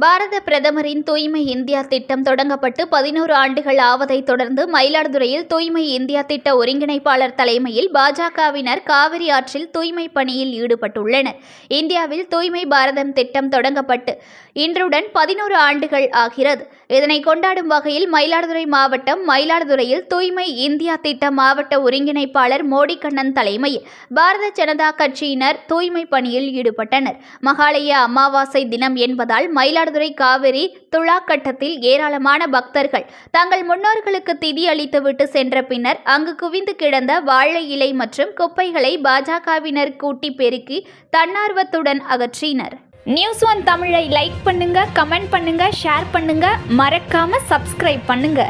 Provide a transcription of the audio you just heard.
பாரத பிரதமரின் தூய்மை இந்தியா திட்டம் தொடங்கப்பட்டு 11 ஆண்டுகள் ஆவதை தொடர்ந்து மயிலாடுதுறையில் தூய்மை இந்தியா திட்ட ஒருங்கிணைப்பாளர் தலைமையில் பாஜகவினர் காவிரி ஆற்றில் தூய்மை பணியில் ஈடுபட்டுள்ளனர். இந்தியாவில் தூய்மை பாரதம் திட்டம் தொடங்கப்பட்டு இன்றுடன் 11 ஆண்டுகள் ஆகிறது. இதனை கொண்டாடும் வகையில் மயிலாடுதுறை மாவட்டம் மயிலாடுதுறையில் தூய்மை இந்தியா திட்ட மாவட்ட ஒருங்கிணைப்பாளர் மோடிகண்ணன் தலைமையில் பாரத ஜனதா கட்சியினர் தூய்மை பணியில் ஈடுபட்டனர். மகாலய அமாவாசை தினம் என்பதால் மயிலாடுதுறை காவிரி துலாக்கட்டத்தில் ஏராளமான பக்தர்கள் தங்கள் முன்னோர்களுக்கு திதி அளித்துவிட்டு சென்ற பின்னர் அங்கு குவிந்து கிடந்த வாழை இலை மற்றும் குப்பைகளை பாஜகவினர் கூட்டி பெருக்கி தன்னார்வத்துடன் அகற்றினர். நியூஸ்1 தமிழை லைக் பண்ணுங்க, கமெண்ட் பண்ணுங்க, ஷேர் பண்ணுங்க, மறக்காம சப்ஸ்கிரைப் பண்ணுங்க.